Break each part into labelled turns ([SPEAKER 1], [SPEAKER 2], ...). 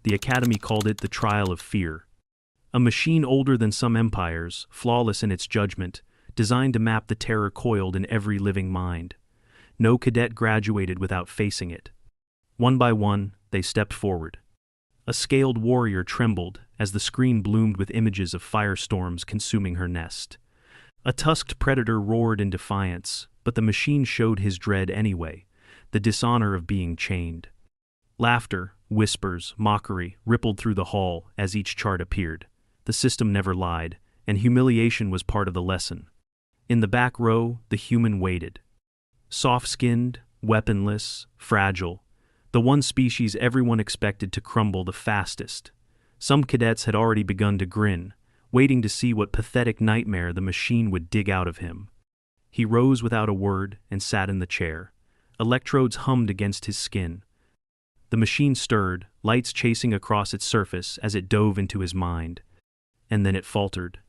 [SPEAKER 1] The Academy called it the Trial of Fear. A machine older than some empires, flawless in its judgment, designed to map the terror coiled in every living mind. No cadet graduated without facing it. One by one, they stepped forward. A scaled warrior trembled as the screen bloomed with images of firestorms consuming her nest. A tusked predator roared in defiance, but the machine showed his dread anyway, the dishonor of being chained. Laughter, whispers, mockery rippled through the hall as each chart appeared. The system never lied, and humiliation was part of the lesson. In the back row, the human waited. Soft-skinned, weaponless, fragile, the one species everyone expected to crumble the fastest. Some cadets had already begun to grin, waiting to see what pathetic nightmare the machine would dig out of him. He rose without a word and sat in the chair. Electrodes hummed against his skin. The machine stirred, lights chasing across its surface as it dove into his mind. And then it faltered.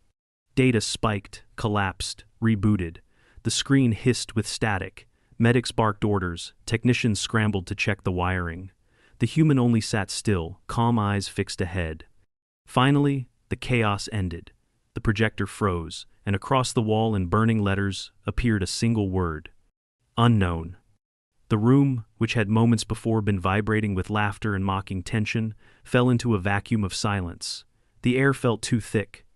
[SPEAKER 1] Data spiked, collapsed, rebooted. The screen hissed with static. Medics barked orders. Technicians scrambled to check the wiring. The human only sat still, calm eyes fixed ahead. Finally, the chaos ended. The projector froze, and across the wall in burning letters appeared a single word. Unknown. The room, which had moments before been vibrating with laughter and mocking tension, fell into a vacuum of silence. The air felt too thick.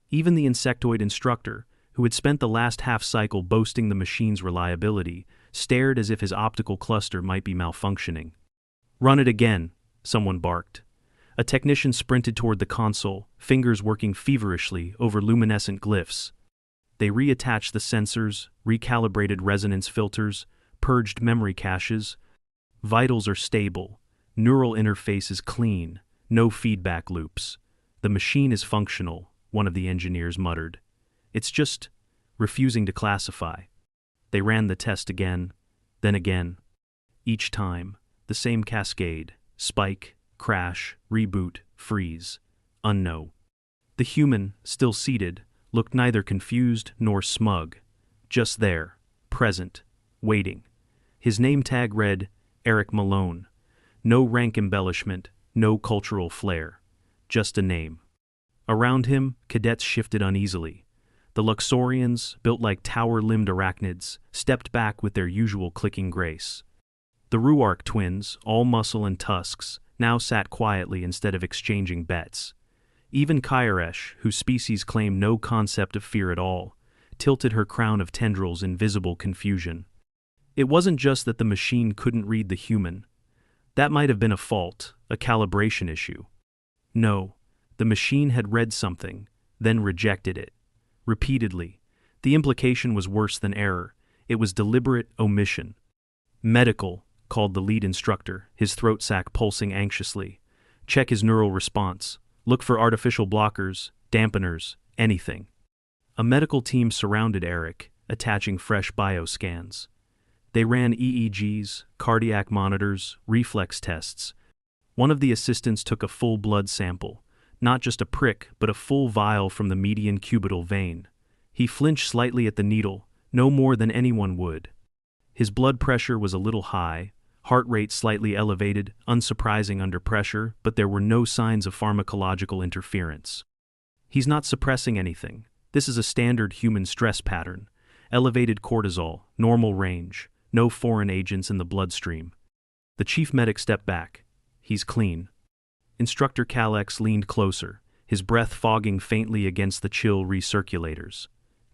[SPEAKER 1] Even the insectoid instructor, who had spent the last half-cycle boasting the machine's reliability, stared as if his optical cluster might be malfunctioning. "Run it again," someone barked. A technician sprinted toward the console, fingers working feverishly over luminescent glyphs. They reattached the sensors, recalibrated resonance filters, purged memory caches. Vitals are stable, neural interface is clean, no feedback loops. The machine is functional, one of the engineers muttered. It's just refusing to classify. They ran the test again, then again. Each time, the same cascade: spike, crash, reboot, freeze, unknown. The human, still seated, looked neither confused nor smug. Just there, present, waiting. His name tag read, Eric Malone. No rank embellishment, no cultural flair. Just a name. Around him, cadets shifted uneasily. The Luxorians, built like tower-limbed arachnids, stepped back with their usual clicking grace. The Ruark twins, all muscle and tusks, now sat quietly instead of exchanging bets. Even Kairesh, whose species claimed no concept of fear at all, tilted her crown of tendrils in visible confusion. It wasn't just that the machine couldn't read the human. That might have been a fault, a calibration issue. No, the machine had read something, then rejected it. Repeatedly. The implication was worse than error. It was deliberate omission. "Medical," called the lead instructor, his throat sac pulsing anxiously. "Check his neural response. Look for artificial blockers, dampeners, anything." A medical team surrounded Eric, attaching fresh bioscans. They ran EEGs, cardiac monitors, reflex tests. One of the assistants took a full blood sample, not just a prick, but a full vial from the median cubital vein. He flinched slightly at the needle, no more than anyone would. His blood pressure was a little high, heart rate slightly elevated, unsurprising under pressure, but there were no signs of pharmacological interference. "He's not suppressing anything. This is a standard human stress pattern. Elevated cortisol, normal range, no foreign agents in the bloodstream." The chief medic stepped back. "He's clean." Instructor Kalex leaned closer, his breath fogging faintly against the chill recirculators.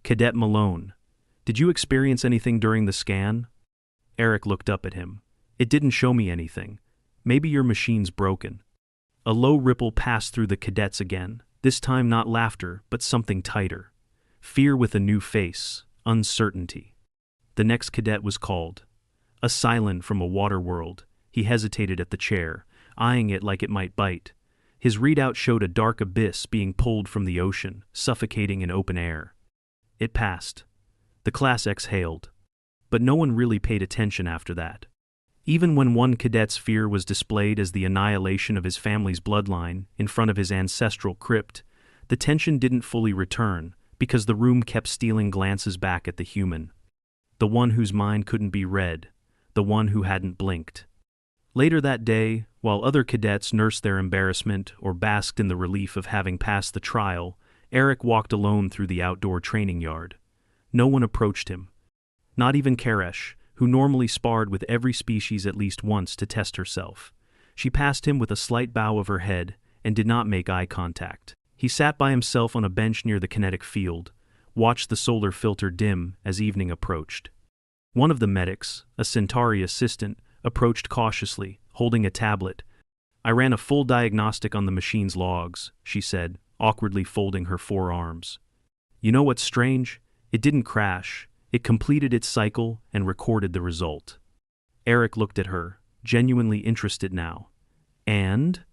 [SPEAKER 1] "Cadet Malone, did you experience anything during the scan?" Eric looked up at him. "It didn't show me anything. Maybe your machine's broken." A low ripple passed through the cadets again, this time not laughter, but something tighter. Fear with a new face, uncertainty. The next cadet was called. A Silent from a water world. He hesitated at the chair, eyeing it like it might bite. His readout showed a dark abyss being pulled from the ocean, suffocating in open air. It passed. The class exhaled. But no one really paid attention after that. Even when one cadet's fear was displayed as the annihilation of his family's bloodline in front of his ancestral crypt, the tension didn't fully return because the room kept stealing glances back at the human. The one whose mind couldn't be read, the one who hadn't blinked. Later that day, While other cadets nursed their embarrassment or basked in the relief of having passed the trial, Eric walked alone through the outdoor training yard. No one approached him. Not even Karesh, who normally sparred with every species at least once to test herself. She passed him with a slight bow of her head and did not make eye contact. He sat by himself on a bench near the kinetic field, watched the solar filter dim as evening approached. One of the medics, a Centauri assistant, approached cautiously, holding a tablet. "I ran a full diagnostic on the machine's logs," she said, awkwardly folding her forearms. "You know what's strange? It didn't crash. It completed its cycle and recorded the result." Eric looked at her, genuinely interested now. "And?"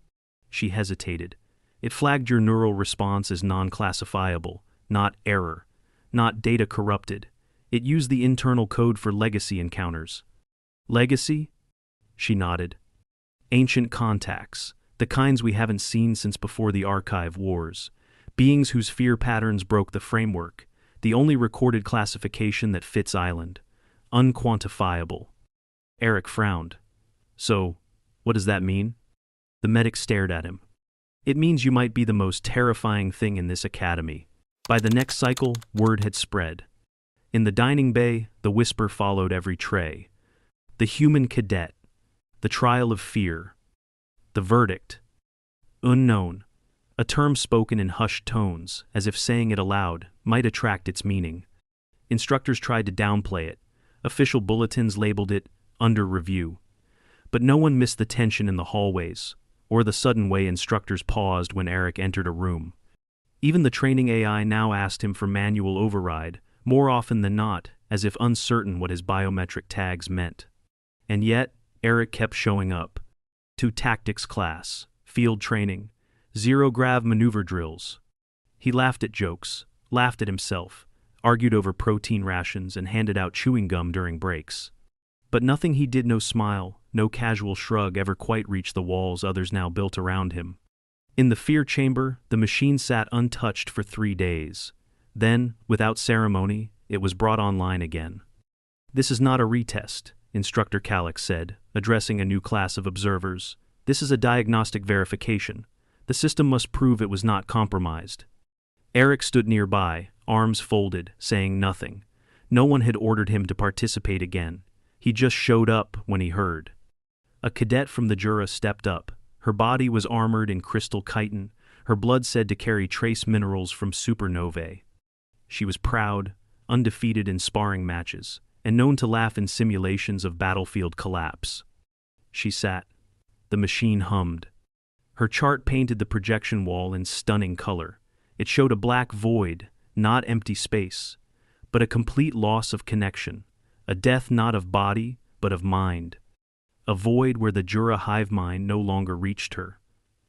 [SPEAKER 1] She hesitated. "It flagged your neural response as non-classifiable, not error, not data corrupted. It used the internal code for legacy encounters." "Legacy?" She nodded. "Ancient contacts, the kinds we haven't seen since before the Archive Wars. Beings whose fear patterns broke the framework, the only recorded classification that fits Island. Unquantifiable." Eric frowned. "So, what does that mean?" The medic stared at him. "It means you might be the most terrifying thing in this academy." By the next cycle, word had spread. In the dining bay, the whisper followed every tray. The human cadet. The trial of fear. The verdict. Unknown. A term spoken in hushed tones, as if saying it aloud might attract its meaning. Instructors tried to downplay it. Official bulletins labeled it under review. But no one missed the tension in the hallways, or the sudden way instructors paused when Eric entered a room. Even the training AI now asked him for manual override, more often than not, as if uncertain what his biometric tags meant. And yet, Eric kept showing up. To tactics class, field training, zero-grav maneuver drills. He laughed at jokes, laughed at himself, argued over protein rations and handed out chewing gum during breaks. But nothing he did, no smile, no casual shrug ever quite reached the walls others now built around him. In the fear chamber, the machine sat untouched for 3 days. Then, without ceremony, it was brought online again. "This is not a retest," Instructor Calix said, addressing a new class of observers. "This is a diagnostic verification. The system must prove it was not compromised." Eric stood nearby, arms folded, saying nothing. No one had ordered him to participate again. He just showed up when he heard. A cadet from the Jura stepped up. Her body was armored in crystal chitin, her blood said to carry trace minerals from supernovae. She was proud, undefeated in sparring matches, and known to laugh in simulations of battlefield collapse. She sat. The machine hummed. Her chart painted the projection wall in stunning color. It showed a black void, not empty space, but a complete loss of connection, a death not of body, but of mind. A void where the Jura hive mind no longer reached her.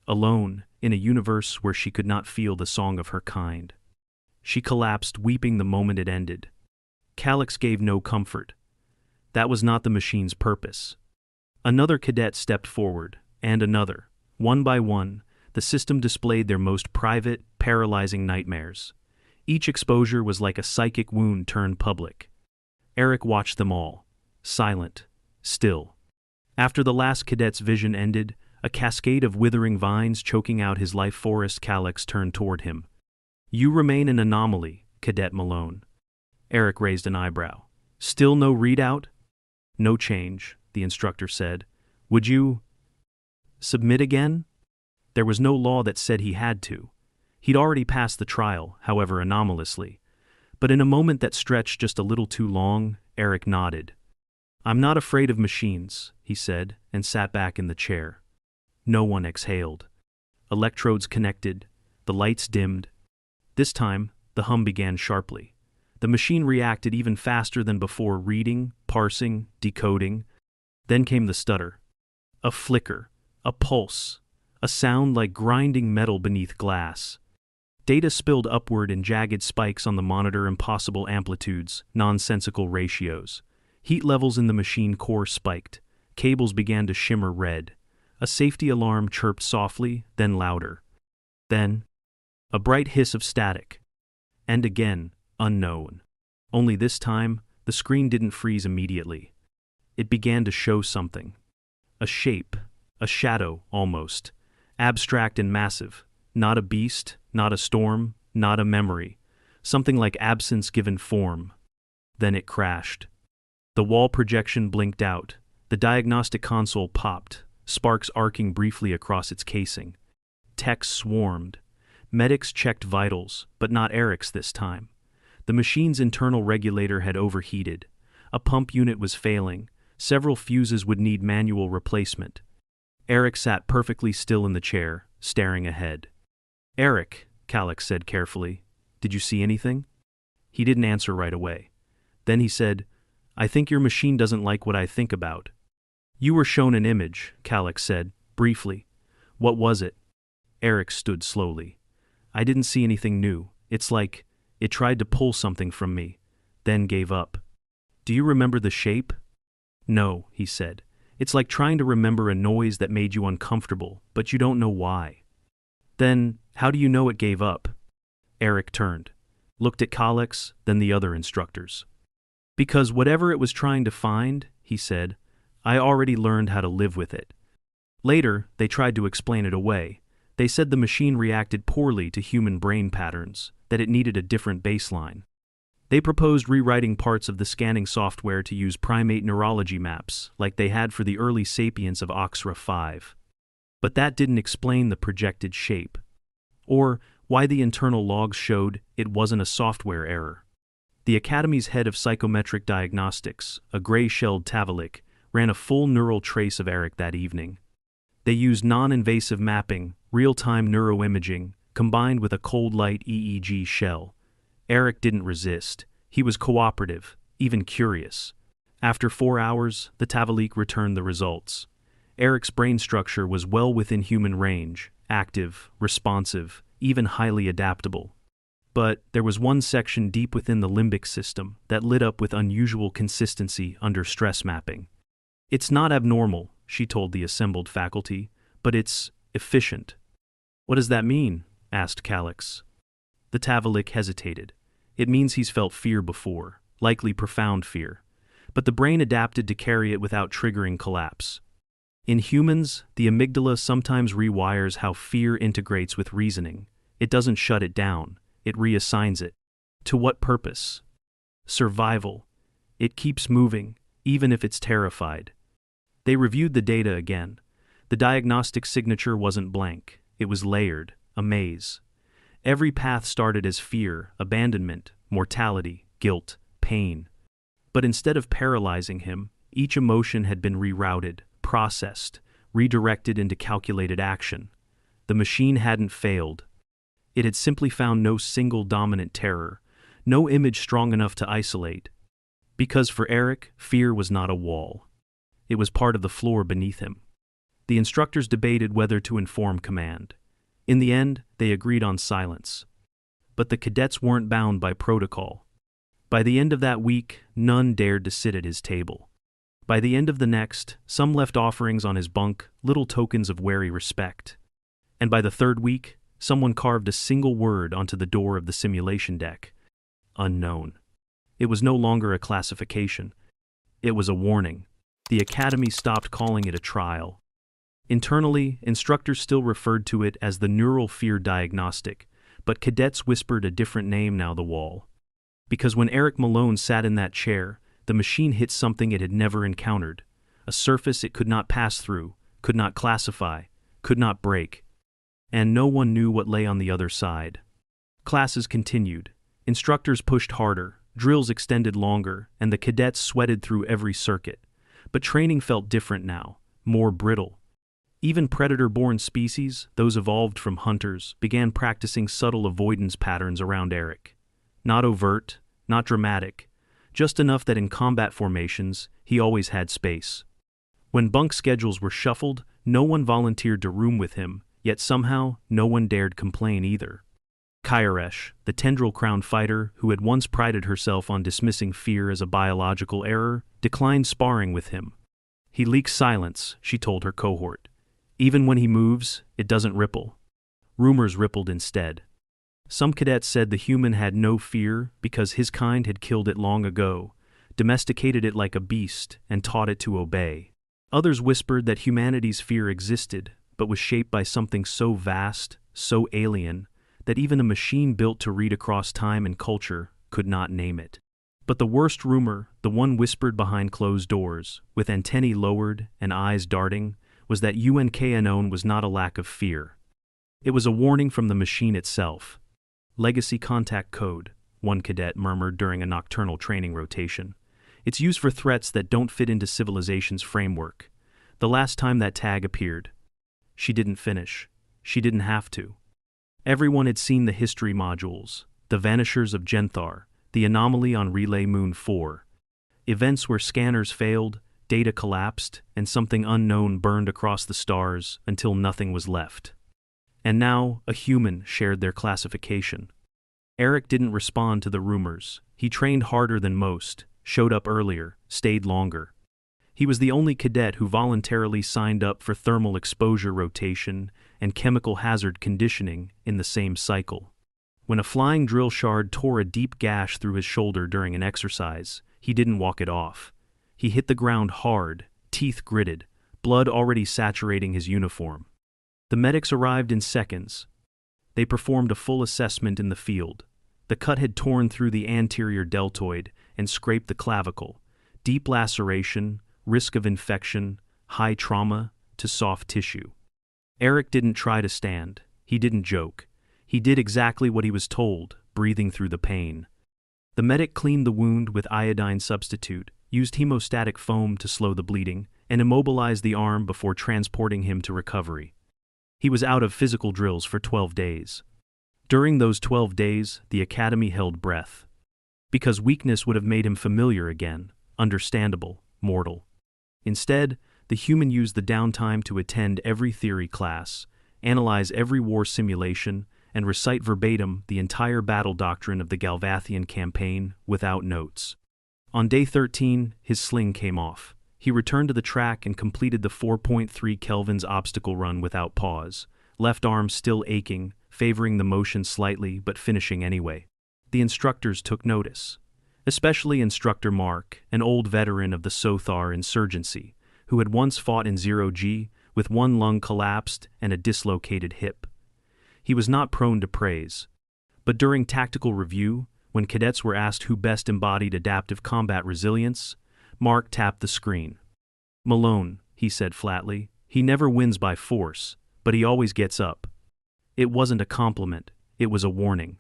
[SPEAKER 1] Alone, in a universe where she could not feel the song of her kind. She collapsed, weeping the moment it ended. Calix gave no comfort. That was not the machine's purpose. Another cadet stepped forward, and another. One by one, the system displayed their most private, paralyzing nightmares. Each exposure was like a psychic wound turned public. Eric watched them all, silent, still. After the last cadet's vision ended, a cascade of withering vines choking out his life forest, Calix turned toward him. "You remain an anomaly, Cadet Malone." Eric raised an eyebrow. "Still no readout?" "No change," the instructor said. "Would you submit again?" There was no law that said he had to. He'd already passed the trial, however anomalously. But in a moment that stretched just a little too long, Eric nodded. "I'm not afraid of machines," he said, and sat back in the chair. No one exhaled. Electrodes connected, the lights dimmed. This time, the hum began sharply. The machine reacted even faster than before, reading, parsing, decoding. Then came the stutter. A flicker, a pulse, a sound like grinding metal beneath glass. Data spilled upward in jagged spikes on the monitor, impossible amplitudes, nonsensical ratios. Heat levels in the machine core spiked. Cables began to shimmer red. A safety alarm chirped softly, then louder. Then, a bright hiss of static. And again, unknown. Only this time, the screen didn't freeze immediately. It began to show something. A shape, A shadow, almost. Abstract and massive. Not a beast, not a storm, not a memory. Something like absence given form. Then it crashed. The wall projection blinked out. The diagnostic console popped, sparks arcing briefly across its casing. Techs swarmed. Medics checked vitals, but not Eric's this time. The machine's internal regulator had overheated. A pump unit was failing. Several fuses would need manual replacement. Eric sat perfectly still in the chair, staring ahead. "Eric," Calyx said carefully, "did you see anything?" He didn't answer right away. Then he said, "I think your machine doesn't like what I think about." "You were shown an image," Calyx said, briefly. "What was it?" Eric stood slowly. "I didn't see anything new. It's like it tried to pull something from me, then gave up." "Do you remember the shape?" "No," he said. "It's like trying to remember a noise that made you uncomfortable, but you don't know why." "Then, how do you know it gave up?" Eric turned, looked at Calyx, then the other instructors. "Because whatever it was trying to find," he said, "I already learned how to live with it." Later, they tried to explain it away. They said the machine reacted poorly to human brain patterns, that it needed a different baseline. They proposed rewriting parts of the scanning software to use primate neurology maps, like they had for the early sapiens of Oxra 5. But that didn't explain the projected shape. Or why the internal logs showed it wasn't a software error. The Academy's head of psychometric diagnostics, a gray-shelled Tavalik, ran a full neural trace of Eric that evening. They used non-invasive mapping, real-time neuroimaging, combined with a cold light EEG shell. Eric didn't resist. He was cooperative, even curious. After 4 hours, the Tavalik returned the results. Eric's brain structure was well within human range, active, responsive, even highly adaptable. But there was one section deep within the limbic system that lit up with unusual consistency under stress mapping. "It's not abnormal," she told the assembled faculty, "but it's efficient." "What does that mean?" asked Calyx. The Tavalik hesitated. "It means he's felt fear before, likely profound fear. But the brain adapted to carry it without triggering collapse. In humans, the amygdala sometimes rewires how fear integrates with reasoning. It doesn't shut it down, it reassigns it. To what purpose? Survival. It keeps moving, even if it's terrified." They reviewed the data again. The diagnostic signature wasn't blank, it was layered, a maze. Every path started as fear, abandonment, mortality, guilt, pain. But instead of paralyzing him, each emotion had been rerouted, processed, redirected into calculated action. The machine hadn't failed. It had simply found no single dominant terror, no image strong enough to isolate. Because for Eric, fear was not a wall. It was part of the floor beneath him. The instructors debated whether to inform command. In the end, they agreed on silence. But the cadets weren't bound by protocol. By the end of that week, none dared to sit at his table. By the end of the next, some left offerings on his bunk, little tokens of wary respect. And by the third week, someone carved a single word onto the door of the simulation deck. Unknown. It was no longer a classification. It was a warning. The Academy stopped calling it a trial. Internally, instructors still referred to it as the neural fear diagnostic, but cadets whispered a different name now: the wall. Because when Eric Malone sat in that chair, the machine hit something it had never encountered, a surface it could not pass through, could not classify, could not break. And no one knew what lay on the other side. Classes continued. Instructors pushed harder, drills extended longer, and the cadets sweated through every circuit. But training felt different now, more brittle. Even predator-born species, those evolved from hunters, began practicing subtle avoidance patterns around Eric. Not overt, not dramatic, just enough that in combat formations, he always had space. When bunk schedules were shuffled, no one volunteered to room with him, yet somehow no one dared complain either. Kairesh, the tendril-crowned fighter who had once prided herself on dismissing fear as a biological error, declined sparring with him. "He leaks silence," she told her cohort. "Even when he moves, it doesn't ripple." Rumors rippled instead. Some cadets said the human had no fear because his kind had killed it long ago, domesticated it like a beast, and taught it to obey. Others whispered that humanity's fear existed, but was shaped by something so vast, so alien, that even a machine built to read across time and culture could not name it. But the worst rumor, the one whispered behind closed doors, with antennae lowered and eyes darting, was that UNKNON was not a lack of fear. It was a warning from the machine itself. Legacy contact code, one cadet murmured during a nocturnal training rotation. It's used for threats that don't fit into civilization's framework. The last time that tag appeared. She didn't finish. She didn't have to. Everyone had seen the history modules, the Vanishers of Genthar, the anomaly on Relay Moon 4. Events where scanners failed, data collapsed, and something unknown burned across the stars until nothing was left. And now, a human shared their classification. Eric didn't respond to the rumors. He trained harder than most, showed up earlier, stayed longer. He was the only cadet who voluntarily signed up for thermal exposure rotation and chemical hazard conditioning in the same cycle. When a flying drill shard tore a deep gash through his shoulder during an exercise, he didn't walk it off. He hit the ground hard, teeth gritted, blood already saturating his uniform. The medics arrived in seconds. They performed a full assessment in the field. The cut had torn through the anterior deltoid and scraped the clavicle. Deep laceration, risk of infection, high trauma to soft tissue. Eric didn't try to stand. He didn't joke. He did exactly what he was told, breathing through the pain. The medic cleaned the wound with iodine substitute, used hemostatic foam to slow the bleeding, and immobilized the arm before transporting him to recovery. He was out of physical drills for 12 days. During those 12 days, the academy held breath. Because weakness would have made him familiar again, understandable, mortal. Instead, the human used the downtime to attend every theory class, analyze every war simulation, and recite verbatim the entire battle doctrine of the Galvathian campaign without notes. On day 13, his sling came off. He returned to the track and completed the 4.3 Kelvin's obstacle run without pause, left arm still aching, favoring the motion slightly but finishing anyway. The instructors took notice, especially Instructor Mark, an old veteran of the Sothar insurgency, who had once fought in 0G with one lung collapsed and a dislocated hip. He was not prone to praise, but during tactical review, when cadets were asked who best embodied adaptive combat resilience, Mark tapped the screen. "Malone," he said flatly. "He never wins by force, but he always gets up." It wasn't a compliment, it was a warning.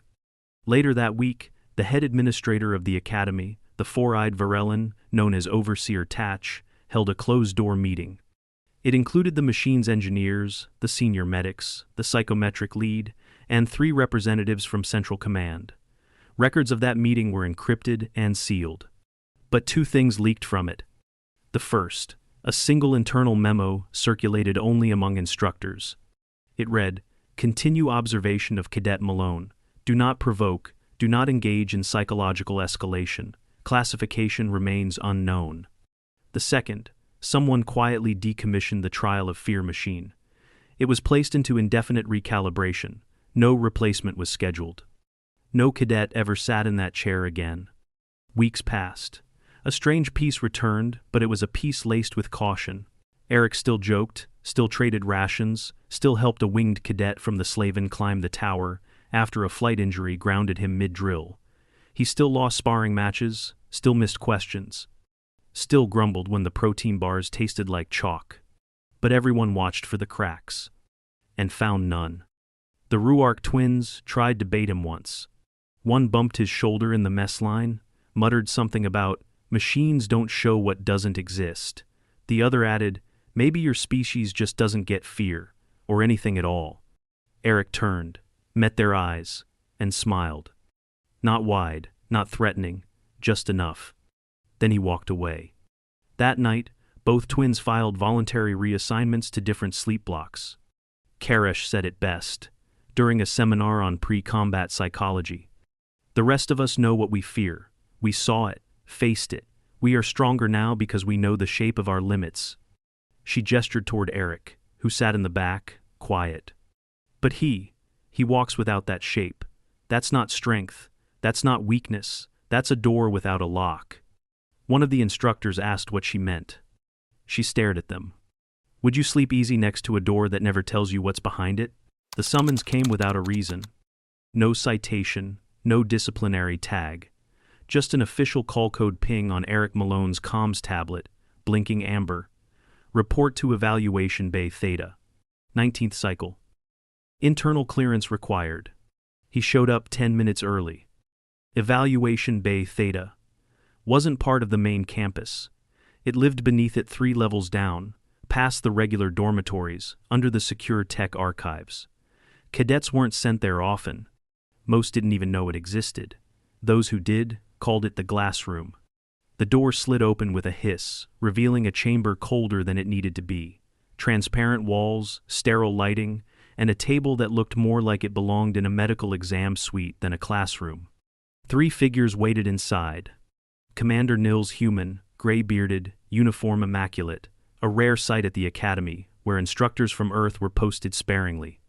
[SPEAKER 1] Later that week, the head administrator of the academy, the four-eyed Varellan, known as Overseer Tatch, held a closed-door meeting. It included the machine's engineers, the senior medics, the psychometric lead, and 3 representatives from Central Command. Records of that meeting were encrypted and sealed. But 2 things leaked from it. The first, a single internal memo circulated only among instructors. It read, "Continue observation of Cadet Malone. Do not provoke, do not engage in psychological escalation. Classification remains unknown." The second, someone quietly decommissioned the Trial of Fear machine. It was placed into indefinite recalibration. No replacement was scheduled. No cadet ever sat in that chair again. Weeks passed. A strange peace returned, but it was a peace laced with caution. Eric still joked, still traded rations, still helped a winged cadet from the Slaven climb the tower after a flight injury grounded him mid-drill. He still lost sparring matches, still missed questions, still grumbled when the protein bars tasted like chalk. But everyone watched for the cracks, and found none. The Ruark twins tried to bait him once. One bumped his shoulder in the mess line, muttered something about, "Machines don't show what doesn't exist." The other added, "Maybe your species just doesn't get fear, or anything at all." Eric turned, met their eyes, and smiled. Not wide, not threatening, just enough. Then he walked away. That night, both twins filed voluntary reassignments to different sleep blocks. Karesh said it best, during a seminar on pre-combat psychology. "The rest of us know what we fear. We saw it, faced it. We are stronger now because we know the shape of our limits." She gestured toward Eric, who sat in the back, quiet. "But he walks without that shape. That's not strength. That's not weakness. That's a door without a lock." One of the instructors asked what she meant. She stared at them. Would you sleep easy next to a door that never tells you what's behind it? The summons came without a reason. No citation, no disciplinary tag. Just an official call code ping on Eric Malone's comms tablet, blinking amber. Report to Evaluation Bay Theta. 19th cycle. Internal clearance required. He showed up 10 minutes early. Evaluation Bay Theta wasn't part of the main campus. It lived beneath it 3 levels down, past the regular dormitories, under the secure tech archives. Cadets weren't sent there often. Most didn't even know it existed. Those who did called it the glass room. The door slid open with a hiss, revealing a chamber colder than it needed to be. Transparent walls, sterile lighting, and a table that looked more like it belonged in a medical exam suite than a classroom. 3 figures waited inside. Commander Nils Human, gray-bearded, uniform immaculate, a rare sight at the academy, where instructors from Earth were posted sparingly.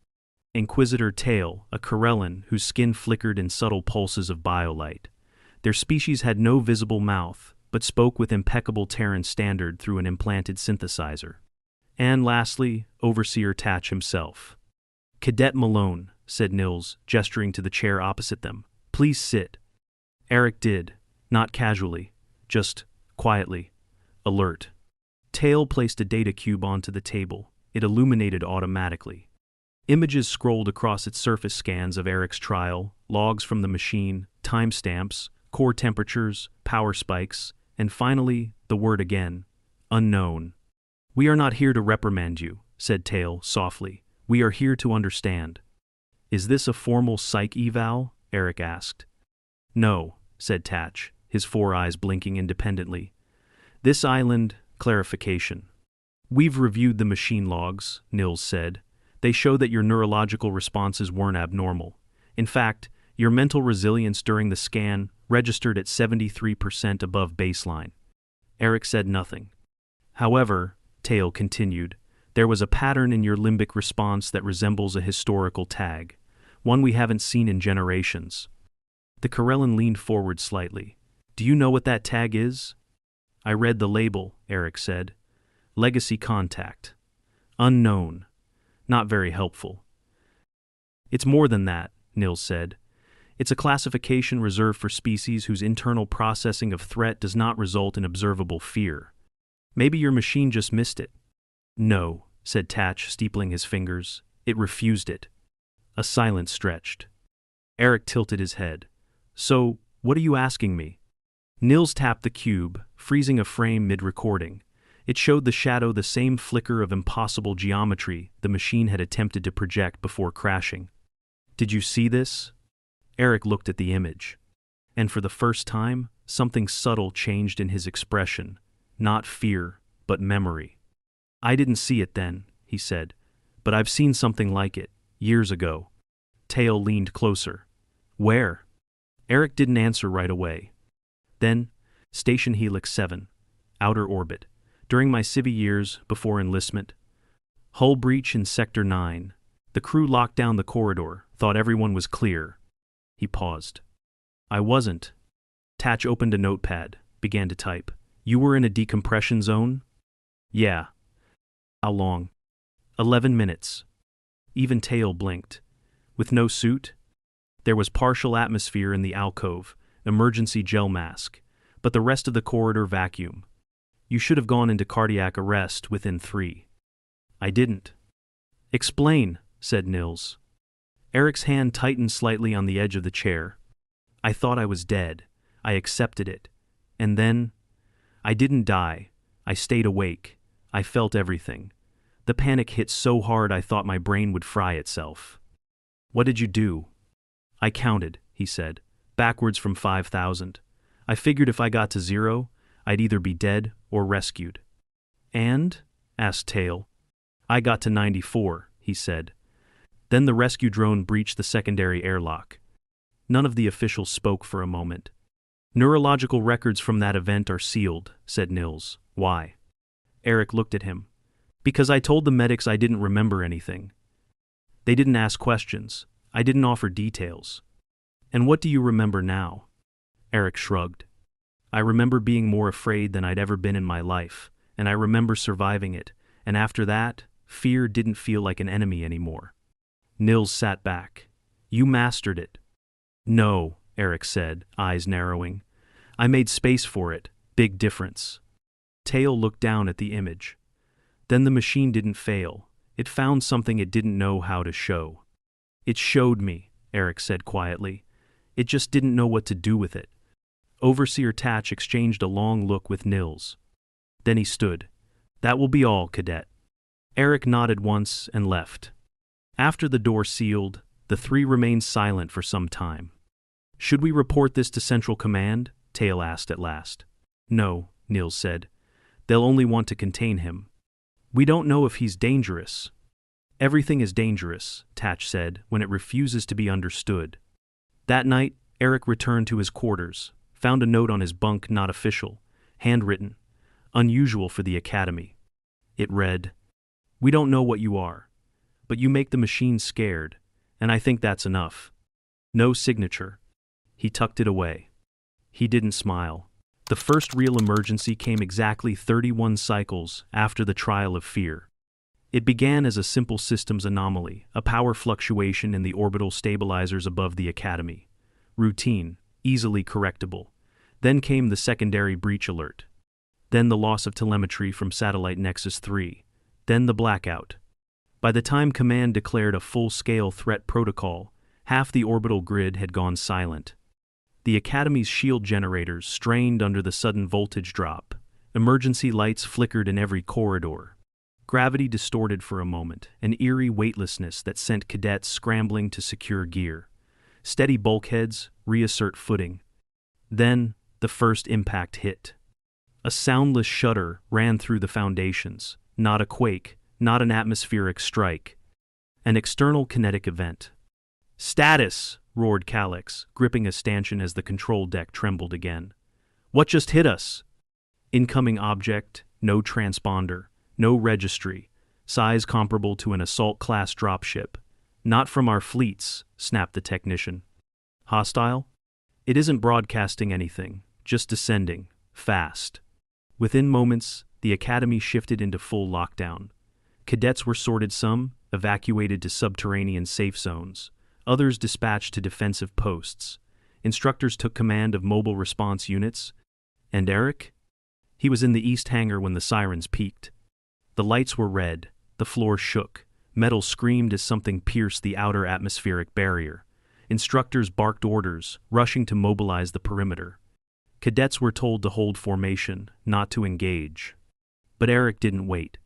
[SPEAKER 1] Inquisitor Tail, a Corellan whose skin flickered in subtle pulses of biolight. Their species had no visible mouth, but spoke with impeccable Terran standard through an implanted synthesizer. And lastly, Overseer Tatch himself. Cadet Malone, said Nils, gesturing to the chair opposite them. Please sit. Eric did, not casually, just quietly, alert. Tail placed a data cube onto the table. It illuminated automatically. Images scrolled across its surface scans of Eric's trial, logs from the machine, timestamps, core temperatures, power spikes, and finally, the word again, unknown. We are not here to reprimand you, said Tail softly. We are here to understand. Is this a formal psych eval? Eric asked. No, said Tatch, his 4 eyes blinking independently. This island, clarification. We've reviewed the machine logs, Nils said. They show that your neurological responses weren't abnormal. In fact, your mental resilience during the scan registered at 73% above baseline. Eric said nothing. However, Tail continued, there was a pattern in your limbic response that resembles a historical tag, one we haven't seen in generations. The Corellan leaned forward slightly. Do you know what that tag is? I read the label, Eric said. Legacy contact. Unknown. Not very helpful. It's more than that, Nils said. It's a classification reserved for species whose internal processing of threat does not result in observable fear. Maybe your machine just missed it. No, said Tatch, steepling his fingers. It refused it. A silence stretched. Eric tilted his head. So, what are you asking me? Nils tapped the cube, freezing a frame mid-recording. It showed the shadow the same flicker of impossible geometry the machine had attempted to project before crashing. Did you see this? Eric looked at the image. And for the first time, something subtle changed in his expression. Not fear, but memory. I didn't see it then, he said, but I've seen something like it, years ago. Tail leaned closer. Where? Eric didn't answer right away. Then, Station Helix 7, outer orbit. During my civvy years before enlistment. Hull breach in Sector 9. The crew locked down the corridor, thought everyone was clear. He paused. I wasn't. Tatch opened a notepad, began to type. You were in a decompression zone? Yeah. How long? 11 minutes. Even Tail blinked. With no suit? There was partial atmosphere in the alcove, emergency gel mask, but the rest of the corridor vacuum. You should have gone into cardiac arrest within 3. I didn't. Explain, said Nils. Eric's hand tightened slightly on the edge of the chair. I thought I was dead. I accepted it. And then, I didn't die. I stayed awake. I felt everything. The panic hit so hard I thought my brain would fry itself. What did you do? I counted, he said, backwards from 5,000. I figured if I got to 0, I'd either be dead or rescued. And? Asked Tail. I got to 94, he said. Then the rescue drone breached the secondary airlock. None of the officials spoke for a moment. Neurological records from that event are sealed, said Nils. Why? Eric looked at him. Because I told the medics I didn't remember anything. They didn't ask questions. I didn't offer details. And what do you remember now? Eric shrugged. I remember being more afraid than I'd ever been in my life, and I remember surviving it, and after that, fear didn't feel like an enemy anymore. Nils sat back. You mastered it. No, Eric said, eyes narrowing. I made space for it. Big difference. Tail looked down at the image. Then the machine didn't fail. It found something it didn't know how to show. It showed me, Eric said quietly. It just didn't know what to do with it. Overseer Tatch exchanged a long look with Nils. Then he stood. That will be all, Cadet. Eric nodded once and left. After the door sealed, the three remained silent for some time. Should we report this to Central Command? Tail asked at last. No, Nils said. They'll only want to contain him. We don't know if he's dangerous. Everything is dangerous, Tatch said, when it refuses to be understood. That night, Eric returned to his quarters, found a note on his bunk not official, handwritten, unusual for the Academy. It read, We don't know what you are, but you make the machine scared, and I think that's enough. No signature. He tucked it away. He didn't smile. The first real emergency came exactly 31 cycles after the trial of fear. It began as a simple systems anomaly, a power fluctuation in the orbital stabilizers above the Academy. Routine, easily correctable. Then came the secondary breach alert. Then the loss of telemetry from satellite Nexus 3. Then the blackout. By the time Command declared a full-scale threat protocol, half the orbital grid had gone silent. The Academy's shield generators strained under the sudden voltage drop. Emergency lights flickered in every corridor. Gravity distorted for a moment, an eerie weightlessness that sent cadets scrambling to secure gear. Steady bulkheads, reassert footing. Then, the first impact hit. A soundless shudder ran through the foundations. Not a quake, not an atmospheric strike. An external kinetic event. Status! Roared Calyx, gripping a stanchion as the control deck trembled again. What just hit us? Incoming object, no transponder, no registry, size comparable to an assault-class dropship. Not from our fleets, snapped the technician. Hostile? It isn't broadcasting anything, just descending, fast. Within moments, the Academy shifted into full lockdown. Cadets were sorted, some evacuated to subterranean safe zones, others dispatched to defensive posts. Instructors took command of mobile response units. And Eric? He was in the east hangar when the sirens peaked. The lights were red, the floor shook, metal screamed as something pierced the outer atmospheric barrier. Instructors barked orders, rushing to mobilize the perimeter. Cadets were told to hold formation, not to engage. But Eric didn't wait.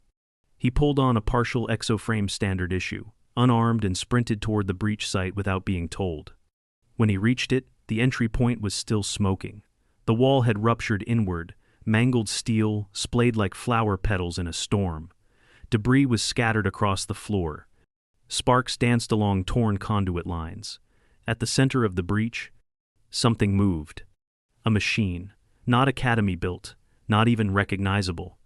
[SPEAKER 1] He pulled on a partial exoframe standard issue, unarmed, and sprinted toward the breach site without being told. When he reached it, the entry point was still smoking. The wall had ruptured inward, mangled steel splayed like flower petals in a storm. Debris was scattered across the floor. Sparks danced along torn conduit lines. At the center of the breach, something moved. A machine, not Academy-built, not even recognizable.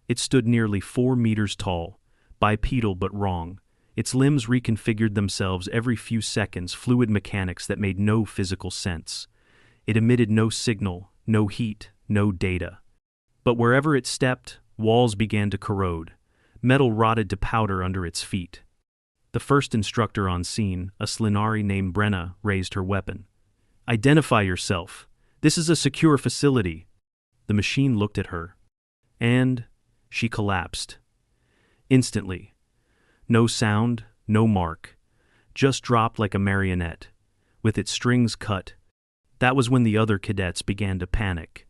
[SPEAKER 1] It stood nearly 4 meters tall, bipedal but wrong. Its limbs reconfigured themselves every few seconds, fluid mechanics that made no physical sense. It emitted no signal, no heat, no data. But wherever it stepped, walls began to corrode. Metal rotted to powder under its feet. The first instructor on scene, a Slinari named Brenna, raised her weapon. Identify yourself. This is a secure facility. The machine looked at her. And she collapsed. Instantly. No sound, no mark. Just dropped like a marionette, with its strings cut. That was when the other cadets began to panic.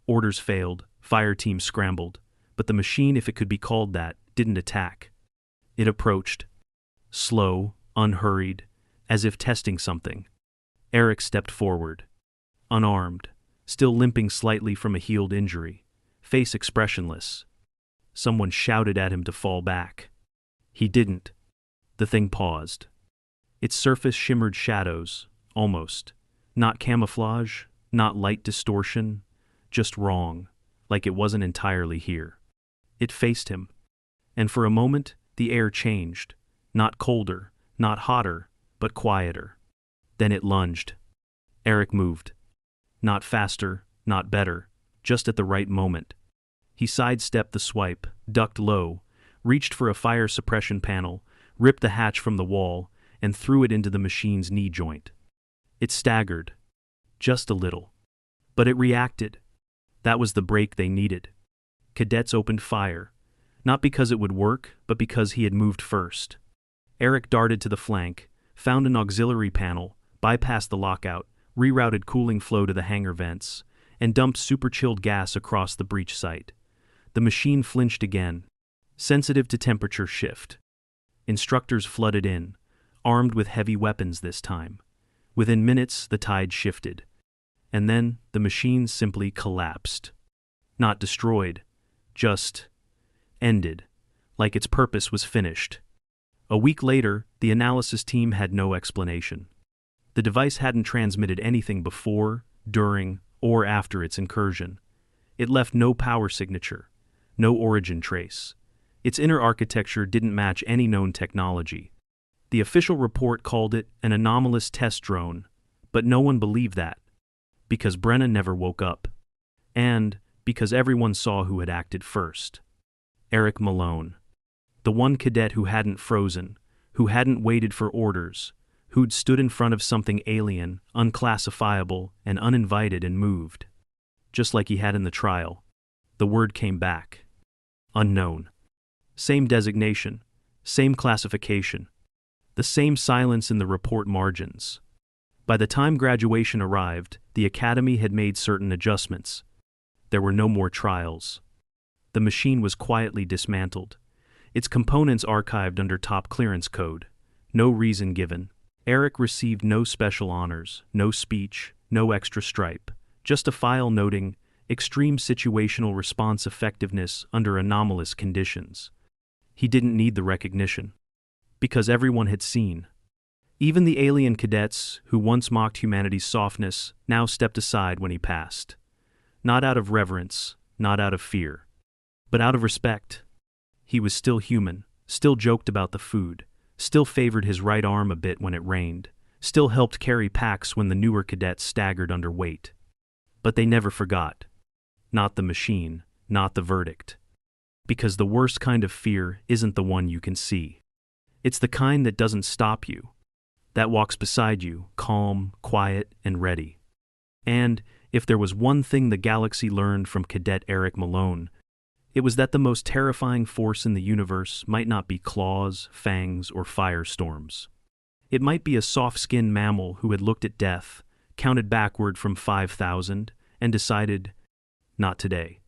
[SPEAKER 1] Orders failed, fire teams scrambled, but the machine, if it could be called that, didn't attack. It approached. Slow, unhurried, as if testing something. Eric stepped forward. Unarmed, still limping slightly from a healed injury, face expressionless. Someone shouted at him to fall back. He didn't. The thing paused. Its surface shimmered shadows, almost. Not camouflage, not light distortion, just wrong, like it wasn't entirely here. It faced him. And for a moment, the air changed. Not colder, not hotter, but quieter. Then it lunged. Eric moved. Not faster, not better, just at the right moment. He sidestepped the swipe, ducked low, reached for a fire suppression panel, ripped the hatch from the wall, and threw it into the machine's knee joint. It staggered. Just a little. But it reacted. That was the break they needed. Cadets opened fire. Not because it would work, but because he had moved first. Eric darted to the flank, found an auxiliary panel, bypassed the lockout, rerouted cooling flow to the hangar vents, and dumped super-chilled gas across the breach site. The machine flinched again, sensitive to temperature shift. Instructors flooded in, armed with heavy weapons this time. Within minutes, the tide shifted. And then, the machine simply collapsed. Not destroyed, just ended, like its purpose was finished. A week later, the analysis team had no explanation. The device hadn't transmitted anything before, during, or after its incursion. It left no power signature, no origin trace. Its inner architecture didn't match any known technology. The official report called it an anomalous test drone, but no one believed that. Because Brenna never woke up. And because everyone saw who had acted first. Eric Malone. The one cadet who hadn't frozen, who hadn't waited for orders, who'd stood in front of something alien, unclassifiable, and uninvited and moved. Just like he had in the trial. The word came back. Unknown. Same designation, same classification. The same silence in the report margins. By the time graduation arrived, the academy had made certain adjustments. There were no more trials. The machine was quietly dismantled. Its components archived under top clearance code. No reason given. Eric received no special honors, no speech, no extra stripe. Just a file noting, extreme situational response effectiveness under anomalous conditions. He didn't need the recognition. Because everyone had seen. Even the alien cadets, who once mocked humanity's softness, now stepped aside when he passed. Not out of reverence, not out of fear, but out of respect. He was still human, still joked about the food, still favored his right arm a bit when it rained, still helped carry packs when the newer cadets staggered under weight. But they never forgot. Not the machine, not the verdict. Because the worst kind of fear isn't the one you can see. It's the kind that doesn't stop you. That walks beside you, calm, quiet, and ready. And, if there was one thing the galaxy learned from Cadet Eric Malone, it was that the most terrifying force in the universe might not be claws, fangs, or firestorms. It might be a soft-skinned mammal who had looked at death, counted backward from 5,000, and decided, not today.